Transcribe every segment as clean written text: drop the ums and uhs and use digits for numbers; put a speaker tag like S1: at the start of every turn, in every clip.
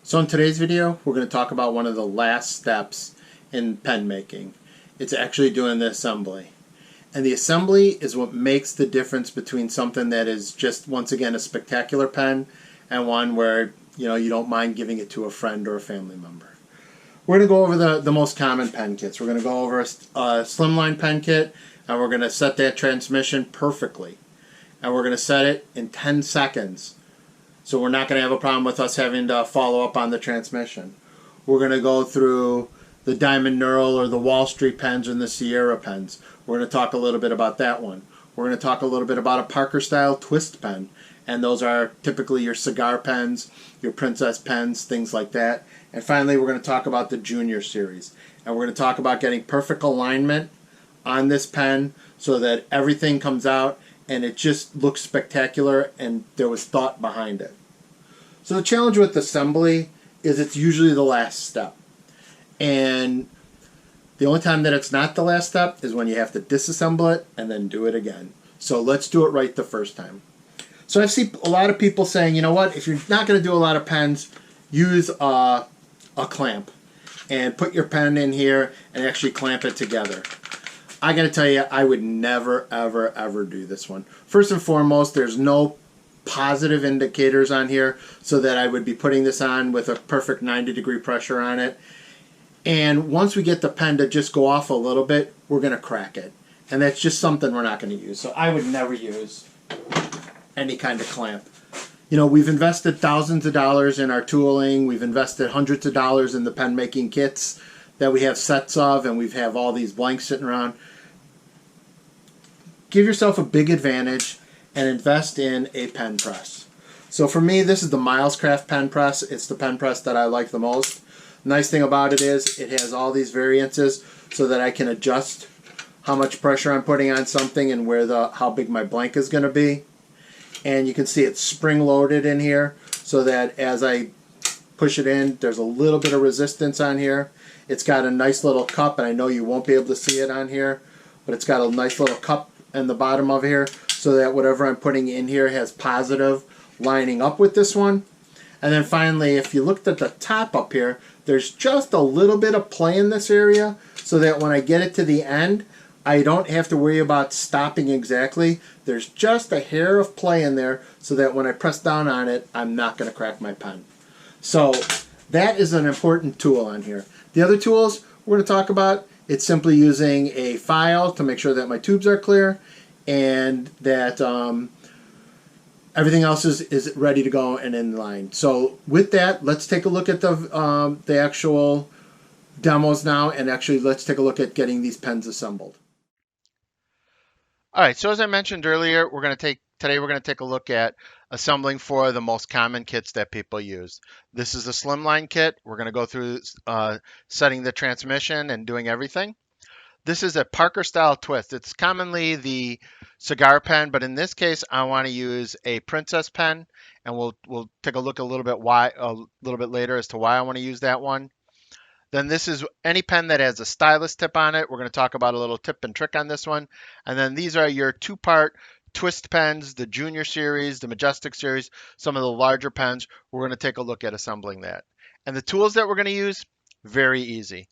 S1: So in today's video, we're going to talk about one of the last steps in pen making. It's actually doing the assembly. And the assembly is what makes the difference between something that is just, once again, a spectacular pen and one where, you don't mind giving it to a friend or a family member. We're going to go over the most common pen kits. We're going to go over a Slimline pen kit, and we're going to set that transmission perfectly. And we're going to set it in 10 seconds. So we're not going to have a problem with us having to follow up on the transmission. We're going to go through the Diamond Knurl or the Wall Street pens and the Sierra pens. We're going to talk a little bit about that one. We're going to talk a little bit about a Parker style twist pen. And those are typically your cigar pens, your princess pens, things like that. And finally, we're going to talk about the Junior series. And we're going to talk about getting perfect alignment on this pen so that everything comes out and it just looks spectacular and there was thought behind it. So the challenge with assembly is it's usually the last step. And the only time that it's not the last step is when you have to disassemble it and then do it again. So let's do it right the first time. So I've seen a lot of people saying, you know what, if you're not going to do a lot of pens, use a clamp and put your pen in here and actually clamp it together. I got to tell you, I would never, ever, ever do this one. First and foremost, there's no positive indicators on here so that I would be putting this on with a perfect 90-degree pressure on it. And once we get the pen to just go off a little bit, we're going to crack it. And that's just something we're not going to use. So I would never use any kind of clamp. We've invested thousands of dollars in our tooling. We've invested hundreds of dollars in the pen making kits that we have sets of, and we have all these blanks sitting around. Give yourself a big advantage and invest in a pen press. So for me, this is the Milescraft pen press. It's the pen press that I like the most. The nice thing about it is it has all these variances so that I can adjust how much pressure I'm putting on something and how big my blank is going to be. And you can see it's spring loaded in here so that as I push it in, there's a little bit of resistance on here. It's got a nice little cup, and I know you won't be able to see it on here, but it's got a nice little cup in the bottom of here so that whatever I'm putting in here has positive lining up with this one. And then finally, if you looked at the top up here, there's just a little bit of play in this area so that when I get it to the end, I don't have to worry about stopping exactly. There's just a hair of play in there so that when I press down on it, I'm not going to crack my pen. So that is an important tool on here. The other tools we're going to talk about, it's simply using a file to make sure that my tubes are clear and that everything else is ready to go and in line. So with that, let's take a look at the actual demos now, and actually let's take a look at getting these pens assembled.
S2: All right, so as I mentioned earlier, today we're going to take a look at assembling for the most common kits that people use. This is the Slimline Kit. We're going to go through setting the transmission and doing everything. This is a Parker style twist. It's commonly the cigar pen, but in this case, I want to use a princess pen, and we'll take a look a little bit later as to why I want to use that one. Then this is any pen that has a stylus tip on it. We're going to talk about a little tip and trick on this one. And then these are your two-part twist pens, the Junior series, the Majestic series, some of the larger pens. We're going to take a look at assembling that. And the tools that we're going to use, very easy.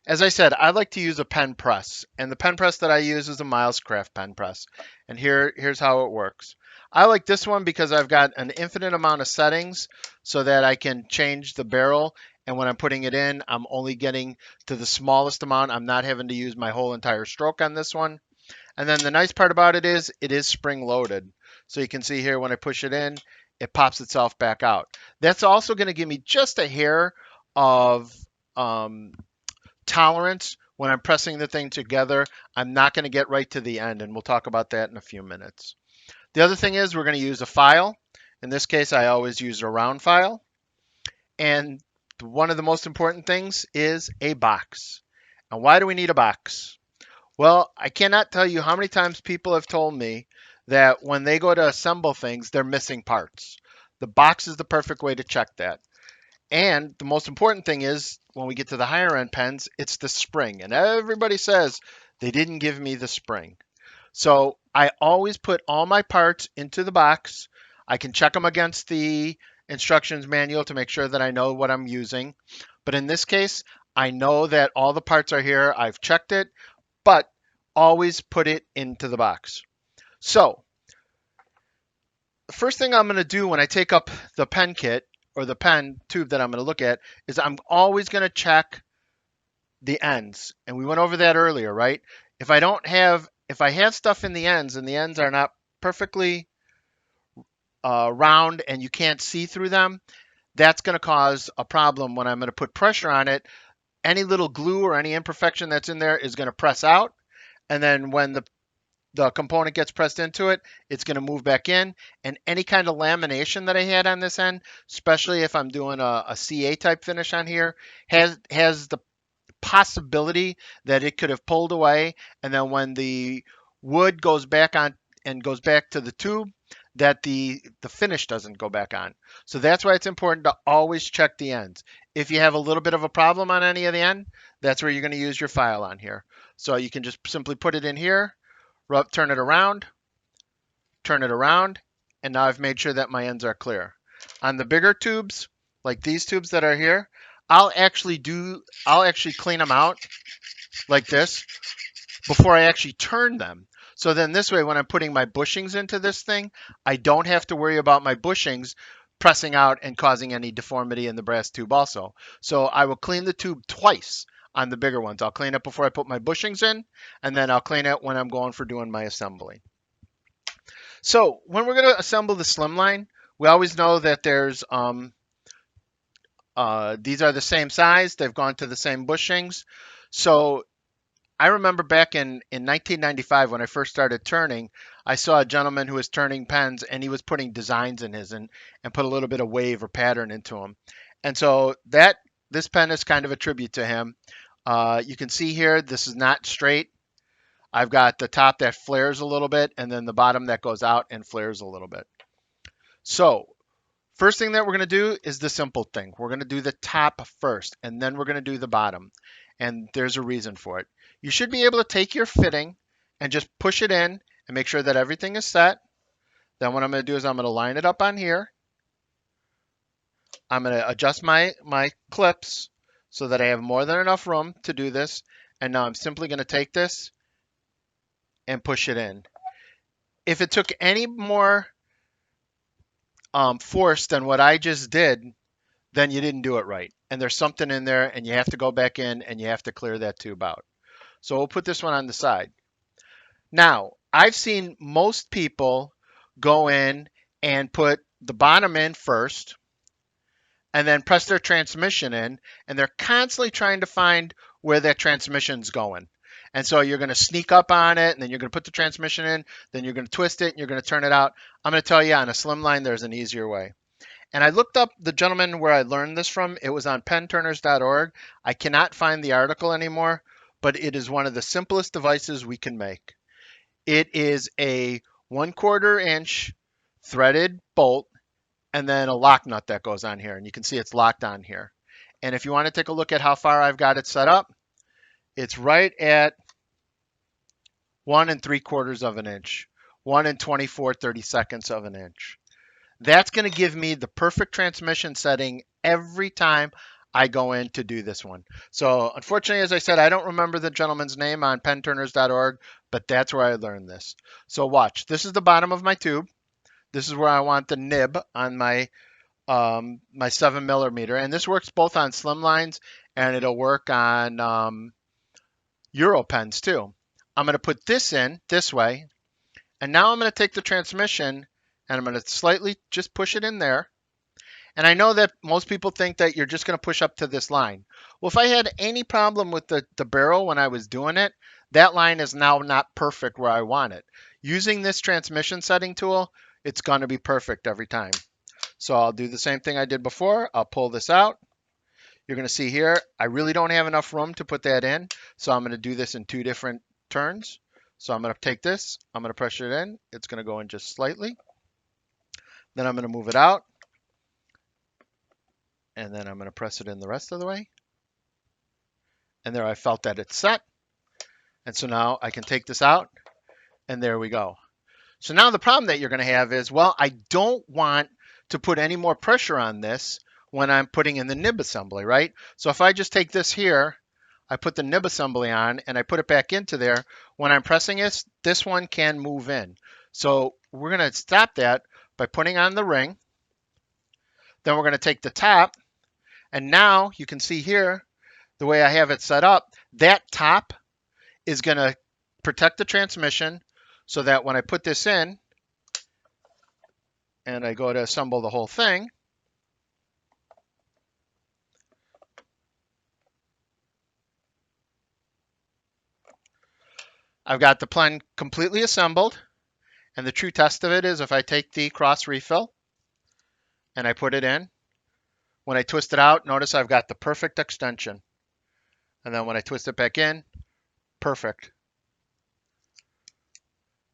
S2: As I said, I like to use a pen press. And the pen press that I use is a Milescraft pen press. And here's how it works. I like this one because I've got an infinite amount of settings so that I can change the barrel. And when I'm putting it in, I'm only getting to the smallest amount. I'm not having to use my whole entire stroke on this one. And then the nice part about it is spring loaded. So you can see here when I push it in, it pops itself back out. That's also going to give me just a hair of tolerance when I'm pressing the thing together. I'm not going to get right to the end, and we'll talk about that in a few minutes. The other thing is we're going to use a file. In this case, I always use a round file. And one of the most important things is a box. And why do we need a box? Well, I cannot tell you how many times people have told me that when they go to assemble things, they're missing parts. The box is the perfect way to check that. And the most important thing is when we get to the higher end pens, it's the spring. And everybody says they didn't give me the spring. So I always put all my parts into the box. I can check them against the instructions manual to make sure that I know what I'm using. But in this case, I know that all the parts are here. I've checked it, but always put it into the box. So the first thing I'm going to do when I take up the pen kit or the pen tube that I'm going to look at is I'm always going to check the ends. And we went over that earlier, right? If I have stuff in the ends and the ends are not perfectly round and you can't see through them, that's going to cause a problem when I'm going to put pressure on it. Any little glue or any imperfection that's in there is going to press out. And then when the component gets pressed into it, it's going to move back in. And any kind of lamination that I had on this end, especially if I'm doing a CA type finish on here, has the possibility that it could have pulled away. And then when the wood goes back on and goes back to the tube, that the finish doesn't go back on. So that's why it's important to always check the ends. If you have a little bit of a problem on any of the end, that's where you're going to use your file on here. So you can just simply put it in here, turn it around, and now I've made sure that my ends are clear. On the bigger tubes, like these tubes that are here, I'll actually clean them out like this before I actually turn them. So then this way, when I'm putting my bushings into this thing, I don't have to worry about my bushings pressing out and causing any deformity in the brass tube also. So I will clean the tube twice on the bigger ones. I'll clean it before I put my bushings in, and then I'll clean it when I'm going for doing my assembly. So when we're going to assemble the Slimline, we always know that there's these are the same size. They've gone to the same bushings. So I remember back in 1995 when I first started turning, I saw a gentleman who was turning pens and he was putting designs in his and put a little bit of wave or pattern into them. And so this pen is kind of a tribute to him. You can see here, this is not straight. I've got the top that flares a little bit and then the bottom that goes out and flares a little bit. So first thing that we're going to do is the simple thing. We're going to do the top first and then we're going to do the bottom. And there's a reason for it. You should be able to take your fitting and just push it in and make sure that everything is set. Then what I'm going to do is I'm going to line it up on here. I'm going to adjust my clips so that I have more than enough room to do this. And now I'm simply going to take this and push it in. If it took any more force than what I just did, then you didn't do it right. And there's something in there and you have to go back in and you have to clear that tube out. So we'll put this one on the side. Now, I've seen most people go in and put the bottom in first and then press their transmission in, and they're constantly trying to find where that transmission's going. And so you're going to sneak up on it, and then you're going to put the transmission in, then you're going to twist it, and you're going to turn it out. I'm going to tell you, on a Slimline, there's an easier way. And I looked up the gentleman where I learned this from. It was on penturners.org. I cannot find the article anymore, but it is one of the simplest devices we can make. It is a 1/4 inch threaded bolt and then a lock nut that goes on here. And you can see it's locked on here. And if you want to take a look at how far I've got it set up, it's right at 1 3/4 of an inch, 1 24/32 of an inch. That's going to give me the perfect transmission setting every time I go in to do this one. So unfortunately, as I said, I don't remember the gentleman's name on penturners.org, but that's where I learned this. So watch, this is the bottom of my tube. This is where I want the nib on my 7mm, and this works both on Slimlines and it'll work on Euro pens too. I'm going to put this in this way, and now I'm going to take the transmission and I'm going to slightly just push it in there. And I know that most people think that you're just going to push up to this line. Well, if I had any problem with the barrel when I was doing it, that line is now not perfect where I want it. Using this transmission setting tool, it's going to be perfect every time. So I'll do the same thing I did before. I'll pull this out. You're going to see here, I really don't have enough room to put that in. So I'm going to do this in 2 different turns. So I'm going to take this, I'm going to pressure it in. It's going to go in just slightly. Then I'm going to move it out. And then I'm going to press it in the rest of the way. And there I felt that it's set. And so now I can take this out, and there we go. So now the problem that you're going to have is, well, I don't want to put any more pressure on this when I'm putting in the nib assembly, right? So if I just take this here, I put the nib assembly on and I put it back into there, when I'm pressing this one can move in. So we're going to stop that by putting on the ring. Then we're going to take the top, and now you can see here, the way I have it set up, that top is going to protect the transmission so that when I put this in and I go to assemble the whole thing, I've got the pen completely assembled. And the true test of it is if I take the cross refill and I put it in, when I twist it out, notice I've got the perfect extension. And then when I twist it back in, perfect.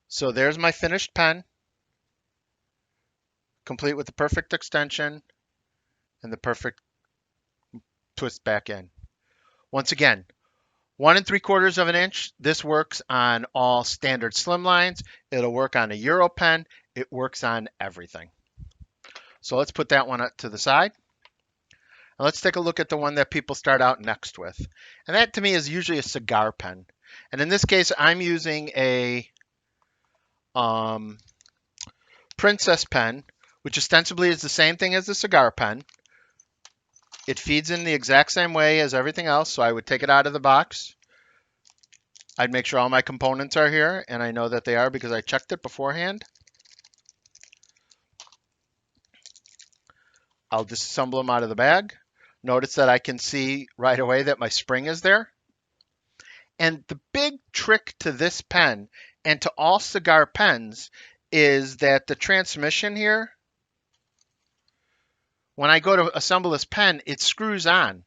S2: So there's my finished pen, complete with the perfect extension and the perfect twist back in. Once again, 1 3/4 of an inch. This works on all standard slimlines. It'll work on a Euro pen. It works on everything. So let's put that one up to the side. And let's take a look at the one that people start out next with. And that to me is usually a cigar pen. And in this case, I'm using a Princess pen, which ostensibly is the same thing as the cigar pen. It feeds in the exact same way as everything else, so I would take it out of the box. I'd make sure all my components are here, and I know that they are because I checked it beforehand. I'll disassemble them out of the bag. Notice that I can see right away that my spring is there. And the big trick to this pen and to all cigar pens is that the transmission here, when I go to assemble this pen, it screws on,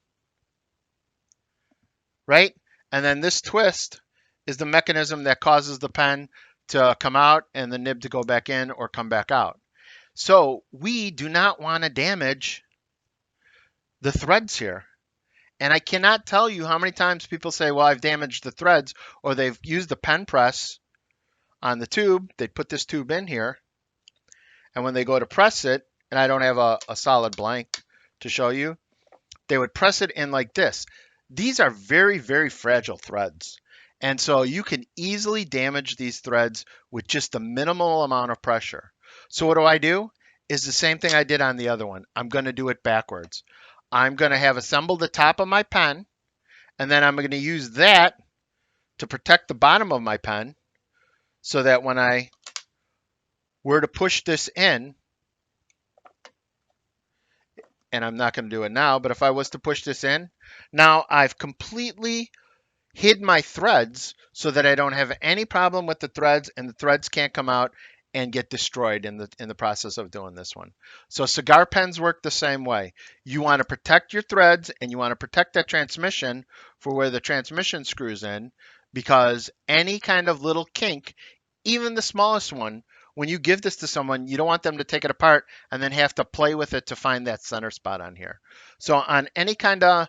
S2: right? And then this twist is the mechanism that causes the pen to come out and the nib to go back in or come back out. So we do not want to damage the threads here. And I cannot tell you how many times people say, well, I've damaged the threads, or they've used the pen press on the tube. They put this tube in here, and when they go to press it, and I don't have a solid blank to show you, they would press it in like this. These are very, very fragile threads. And so you can easily damage these threads with just a minimal amount of pressure. So what do? Is the same thing I did on the other one. I'm going to do it backwards. I'm going to have assembled the top of my pen, and then I'm going to use that to protect the bottom of my pen so that when I were to push this in, and I'm not going to do it now, but if I was to push this in, now I've completely hid my threads so that I don't have any problem with the threads, and the threads can't come out and get destroyed in the process of doing this one. So cigar pens work the same way. You want to protect your threads, and you want to protect that transmission for where the transmission screws in, because any kind of little kink, even the smallest one, when you give this to someone, you don't want them to take it apart and then have to play with it to find that center spot on here. So on any kind of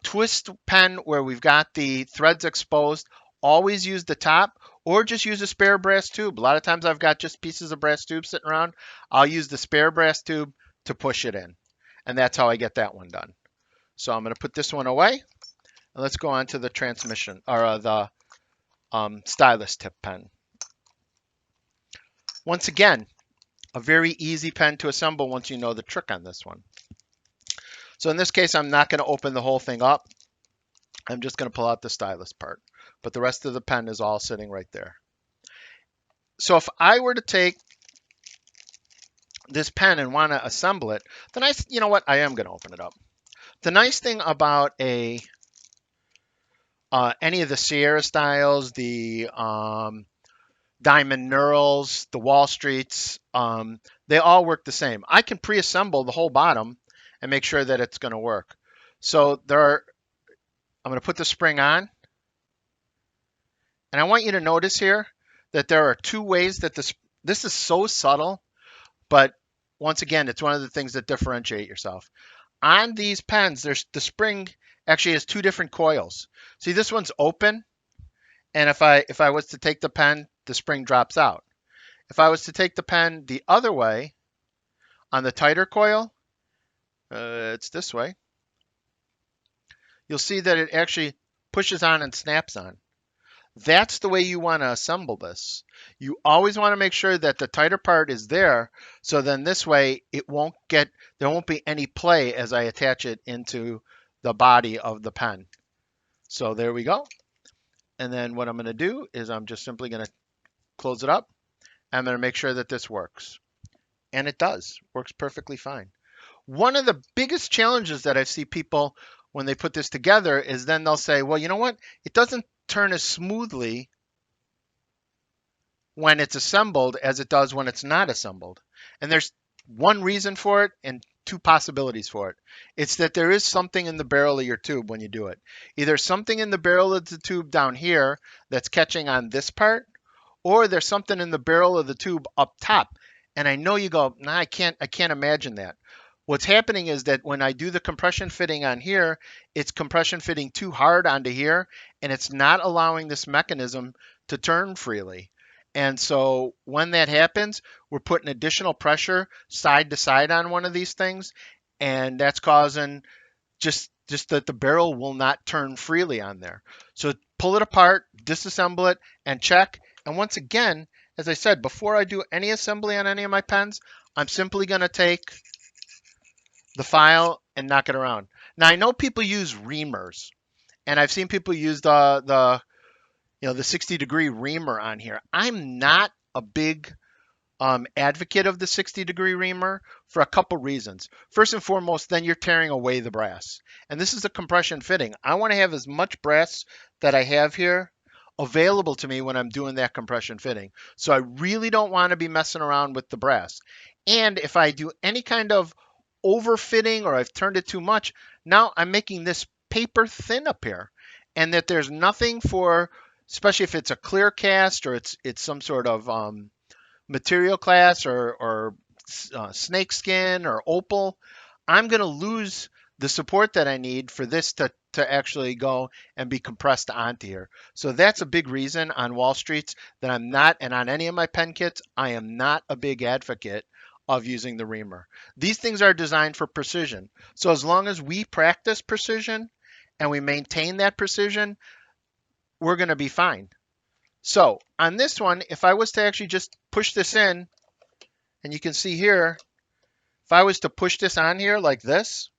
S2: twist pen where we've got the threads exposed, always use the top, or just use a spare brass tube. A lot of times I've got just pieces of brass tube sitting around. I'll use the spare brass tube to push it in. And that's how I get that one done. So I'm going to put this one away. And let's go on to the transmission, or the stylus tip pen. Once again, a very easy pen to assemble once you know the trick on this one. So in this case, I'm not going to open the whole thing up. I'm just going to pull out the stylus part. But the rest of the pen is all sitting right there. So if I were to take this pen and want to assemble it, then you know what? I am going to open it up. The nice thing about any of the Sierra styles, the Diamond Knurls, the Wall Streets, they all work the same. I can pre-assemble the whole bottom and make sure that it's going to work. So I'm going to put the spring on. And I want you to notice here that there are two ways that this is so subtle, but once again, it's one of the things that differentiate yourself. On these pens, the spring actually has two different coils. See, this one's open, and if I was to take the pen, the spring drops out. If I was to take the pen the other way, On the tighter coil, it's this way, you'll see that it actually pushes on and snaps on. That's the way you want to assemble this. You always want to make sure that the tighter part is there, so then this way there won't be any play as I attach it into the body of the pen. So there we go. And then what I'm going to do is I'm just simply going to close it up. I'm going to make sure that this works. And it does. Works perfectly fine. One of the biggest challenges that I see people when they put this together is then they'll say, well, you know what? It doesn't turn as smoothly when it's assembled as it does when it's not assembled. And there's one reason for it and two possibilities for it. It's that there is something in the barrel of your tube when you do it. Either something in the barrel of the tube down here that's catching on this part, or there's something in the barrel of the tube up top. And I know you go, nah, I can't imagine that. What's happening is that when I do the compression fitting on here, it's compression fitting too hard onto here, and it's not allowing this mechanism to turn freely. And so when that happens, we're putting additional pressure side to side on one of these things, and that's causing just that the barrel will not turn freely on there. So pull it apart, disassemble it, and check. And once again, as I said, before I do any assembly on any of my pens, I'm simply going to take the file and knock it around. Now I know people use reamers, and I've seen people use the 60-degree reamer on here. I'm not a big advocate of the 60-degree reamer for a couple reasons. First and foremost, then you're tearing away the brass. And this is a compression fitting. I want to have as much brass that I have here available to me when I'm doing that compression fitting. So I really don't want to be messing around with the brass. And if I do any kind of overfitting or I've turned it too much, now I'm making this paper thin up here. And that there's nothing for, especially if it's a clear cast or it's some sort of material class or snake skin or opal, I'm going to lose the support that I need for this to actually go and be compressed onto here. So that's a big reason on Wall Streets that I'm not, and on any of my pen kits, I am not a big advocate of using the reamer. These things are designed for precision. So as long as we practice precision and we maintain that precision, we're going to be fine. So on this one, if I was to actually just push this in, and you can see here, if I was to push this on here like this,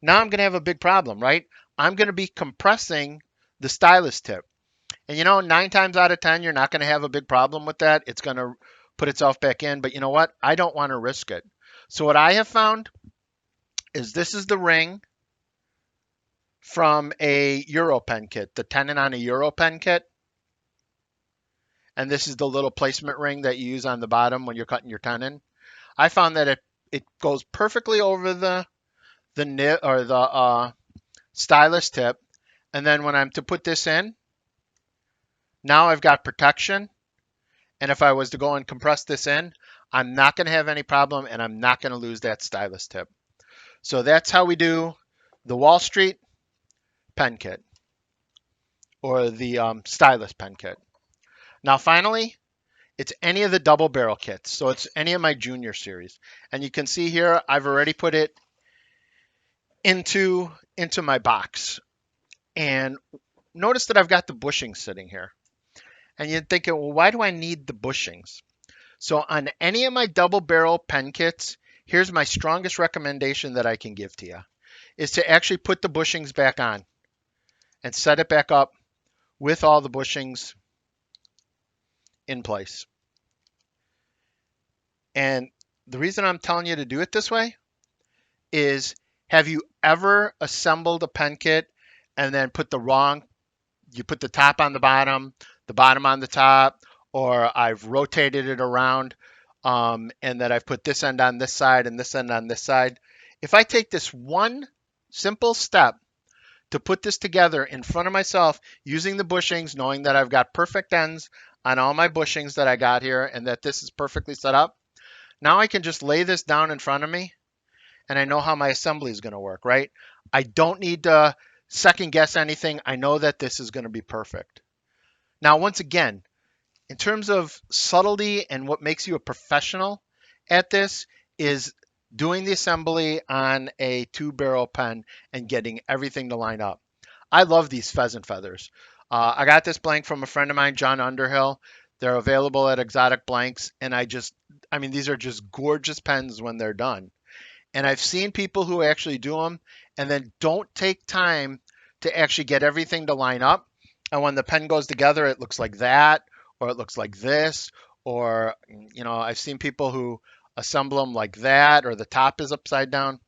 S2: now I'm going to have a big problem, right? I'm going to be compressing the stylus tip. And 9 times out of 10, you're not going to have a big problem with that. It's going to put itself back in. But you know what? I don't want to risk it. So what I have found is this is the ring from a Euro pen kit, the tenon on a Euro pen kit. And this is the little placement ring that you use on the bottom when you're cutting your tenon. I found that it goes perfectly over the nib or the stylus tip. And then when I'm to put this in, now I've got protection. And if I was to go and compress this in, I'm not going to have any problem and I'm not going to lose that stylus tip. So that's how we do the Wall Street pen kit or the stylus pen kit. Now finally, it's any of the double barrel kits. So it's any of my junior series. And you can see here, I've already put it into my box. And notice that I've got the bushings sitting here. And you're thinking, well, why do I need the bushings? So on any of my double barrel pen kits, here's my strongest recommendation that I can give to you, is to actually put the bushings back on and set it back up with all the bushings in place. And the reason I'm telling you to do it this way is, have you ever assembled a pen kit and then you put the top on the bottom on the top, or I've rotated it around and that I've put this end on this side and this end on this side. If I take this one simple step to put this together in front of myself using the bushings, knowing that I've got perfect ends on all my bushings that I got here and that this is perfectly set up, now I can just lay this down in front of me and I know how my assembly is going to work, right? I don't need to second guess anything. I know that this is going to be perfect. Now, once again, in terms of subtlety and what makes you a professional at this is doing the assembly on a 2-barrel pen and getting everything to line up. I love these pheasant feathers. I got this blank from a friend of mine, John Underhill. They're available at Exotic Blanks, and I mean, these are just gorgeous pens when they're done. And I've seen people who actually do them and then don't take time to actually get everything to line up. And when the pen goes together, it looks like that, or it looks like this, or, I've seen people who assemble them like that, or the top is upside down.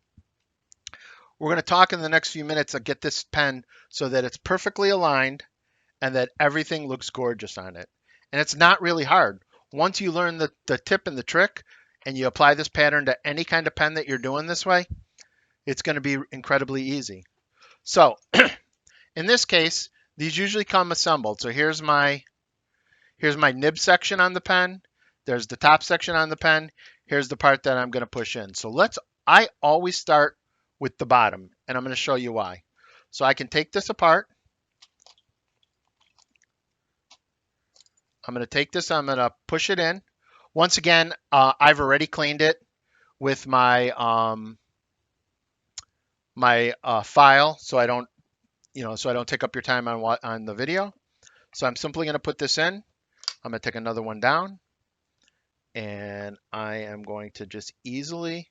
S2: We're going to talk in the next few minutes to get this pen so that it's perfectly aligned and that everything looks gorgeous on it. And it's not really hard. Once you learn the tip and the trick and you apply this pattern to any kind of pen that you're doing this way, it's going to be incredibly easy. So in this case, these usually come assembled. So here's my nib section on the pen. There's the top section on the pen. Here's the part that I'm going to push in. So I always start with the bottom, and I'm going to show you why. So I can take this apart. I'm going to take this, I'm going to push it in. Once again, I've already cleaned it with my file, so I don't take up your time on the video. So I'm simply going to put this in. I'm going to take another one down, and I am going to just easily,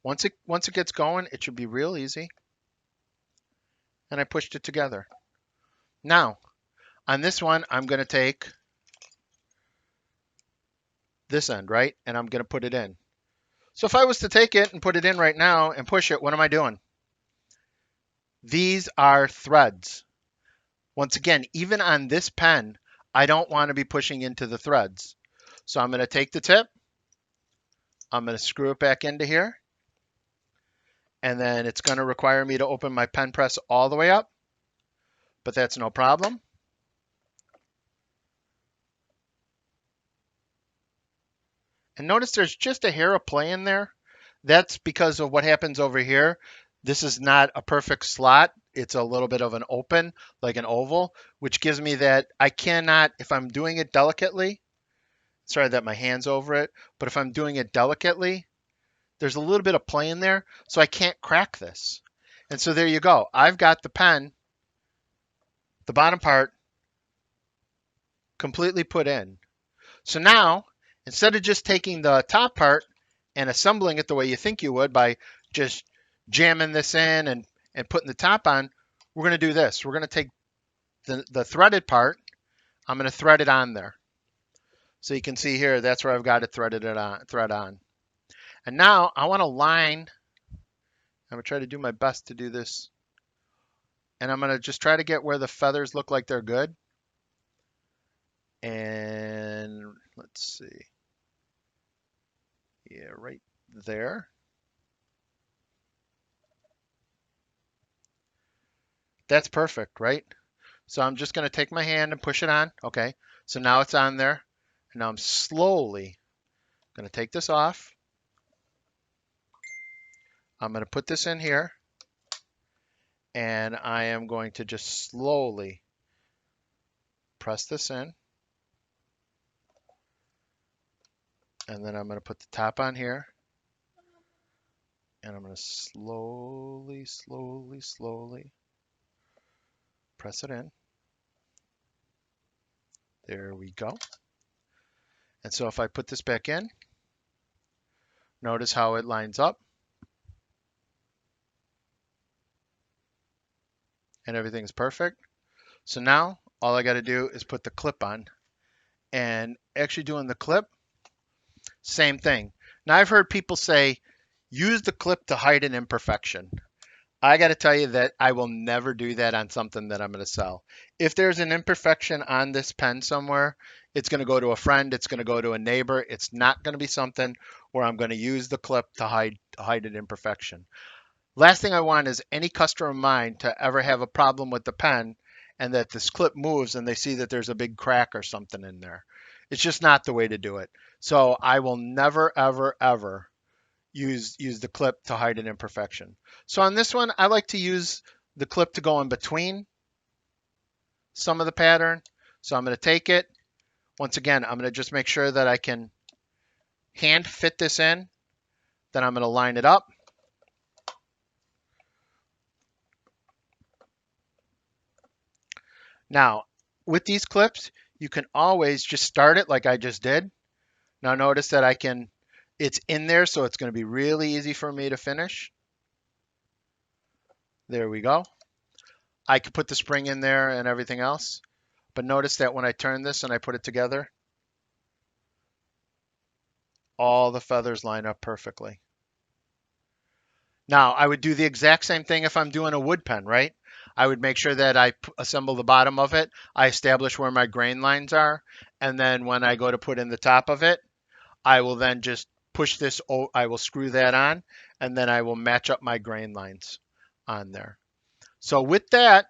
S2: once it gets going, it should be real easy. And I pushed it together. Now, on this one, I'm going to take this end, right? And I'm going to put it in. So if I was to take it and put it in right now and push it, what am I doing? These are threads. Once again, even on this pen, I don't want to be pushing into the threads. So I'm going to take the tip, I'm going to screw it back into here, and then it's going to require me to open my pen press all the way up, but that's no problem. And notice there's just a hair of play in there. That's because of what happens over here. This is not a perfect slot. It's a little bit of an open, like an oval, which gives me that I cannot, if I'm doing it delicately, sorry that my hand's over it, but if I'm doing it delicately, there's a little bit of play in there, so I can't crack this. And so there you go. I've got the pen, the bottom part, completely put in. So now, instead of just taking the top part and assembling it the way you think you would by just jamming this in and putting the top on, we're going to do this. We're going to take the threaded part. I'm going to thread it on there. So you can see here, that's where I've got it thread on. And now I want to line. I'm going to try to do my best to do this. And I'm going to just try to get where the feathers look like they're good. And let's see. Yeah, right there. That's perfect, right? So I'm just going to take my hand and push it on. Okay, so now it's on there. And now I'm slowly going to take this off. I'm going to put this in here. And I am going to just slowly press this in. And then I'm going to put the top on here. And I'm going to slowly, slowly, slowly press it in. There we go. And so if I put this back in, notice how it lines up. And everything's perfect. So now all I got to do is put the clip on. And actually doing the clip, same thing. Now I've heard people say, use the clip to hide an imperfection. I got to tell you that I will never do that on something that I'm going to sell. If there's an imperfection on this pen somewhere, it's going to go to a friend, it's going to go to a neighbor. It's not going to be something where I'm going to use the clip to hide an imperfection. Last thing I want is any customer of mine to ever have a problem with the pen and that this clip moves and they see that there's a big crack or something in there. It's just not the way to do it. So I will never, ever, ever use the clip to hide an imperfection. So on this one, I like to use the clip to go in between some of the pattern. So I'm going to take it. Once again, I'm going to just make sure that I can hand fit this in. Then I'm going to line it up. Now, with these clips, you can always just start it like I just did. Now notice that it's in there, so it's going to be really easy for me to finish. There we go. I could put the spring in there and everything else. But notice that when I turn this and I put it together, all the feathers line up perfectly. Now, I would do the exact same thing if I'm doing a wood pen, right? I would make sure that I assemble the bottom of it. I establish where my grain lines are. And then when I go to put in the top of it, I will then just push this, I will screw that on, and then I will match up my grain lines on there. So with that,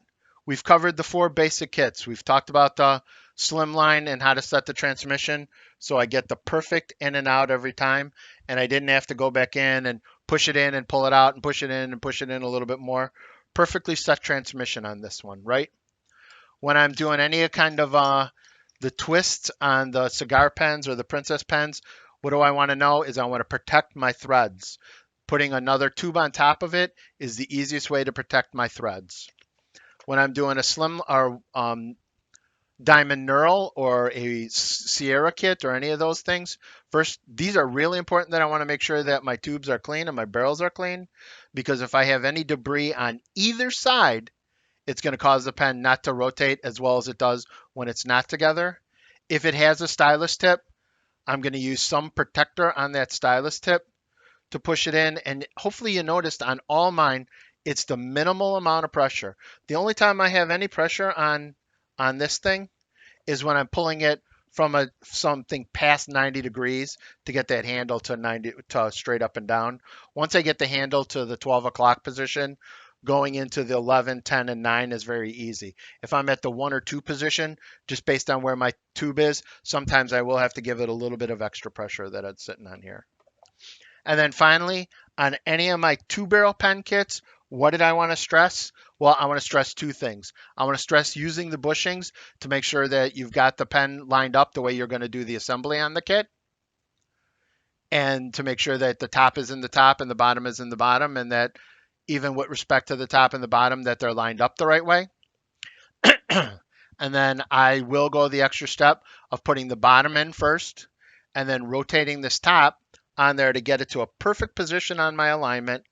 S2: we've covered the 4 basic kits. We've talked about the Slimline and how to set the transmission so I get the perfect in and out every time, and I didn't have to go back in and push it in and pull it out and push it in and push it in a little bit more. Perfectly set transmission on this one, right? When I'm doing any kind of the twists on the cigar pens or the princess pens, what do I want to know is I want to protect my threads. Putting another tube on top of it is the easiest way to protect my threads. When I'm doing a slim or diamond knurl or a Sierra kit or any of those things, first, these are really important that I want to make sure that my tubes are clean and my barrels are clean, because if I have any debris on either side, it's going to cause the pen not to rotate as well as it does when it's not together. If it has a stylus tip, I'm going to use some protector on that stylus tip to push it in. And hopefully you noticed on all mine, it's the minimal amount of pressure. The only time I have any pressure on this thing is when I'm pulling it from something past 90 degrees to get that handle to straight up and down. Once I get the handle to the 12 o'clock position, going into the 11, 10, and 9 is very easy. If I'm at the 1 or 2 position, just based on where my tube is, sometimes I will have to give it a little bit of extra pressure that it's sitting on here. And then finally, on any of my 2-barrel pen kits, what did I want to stress? Well, I want to stress 2 things. I want to stress using the bushings to make sure that you've got the pen lined up the way you're going to do the assembly on the kit, and to make sure that the top is in the top and the bottom is in the bottom, and that even with respect to the top and the bottom, that they're lined up the right way. And then I will go the extra step of putting the bottom in first and then rotating this top on there to get it to a perfect position on my alignment.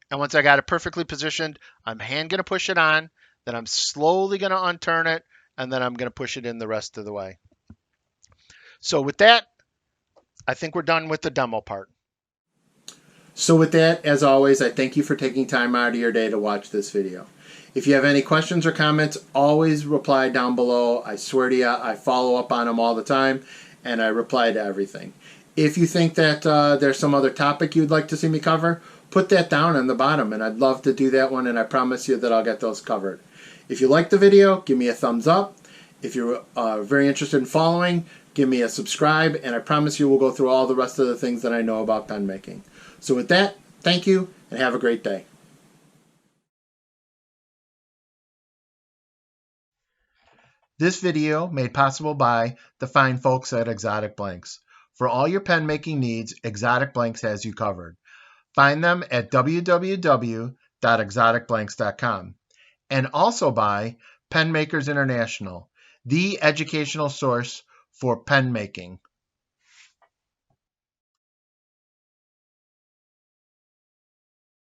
S2: And once I got it perfectly positioned, I'm hand going to push it on, then I'm slowly going to unturn it, and then I'm going to push it in the rest of the way. So with that, I think we're done with the demo part.
S1: So with that, as always, I thank you for taking time out of your day to watch this video. If you have any questions or comments, always reply down below. I swear to you, I follow up on them all the time, and I reply to everything. If you think that there's some other topic you'd like to see me cover, put that down on the bottom, and I'd love to do that one, and I promise you that I'll get those covered. If you like the video, give me a thumbs up. If you're very interested in following, give me a subscribe, and I promise you we'll go through all the rest of the things that I know about pen making. So with that, thank you, and have a great day. This video made possible by the fine folks at Exotic Blanks. For all your pen making needs, Exotic Blanks has you covered. Find them at www.exoticblanks.com. And also by Pen Makers International, the educational source for pen making.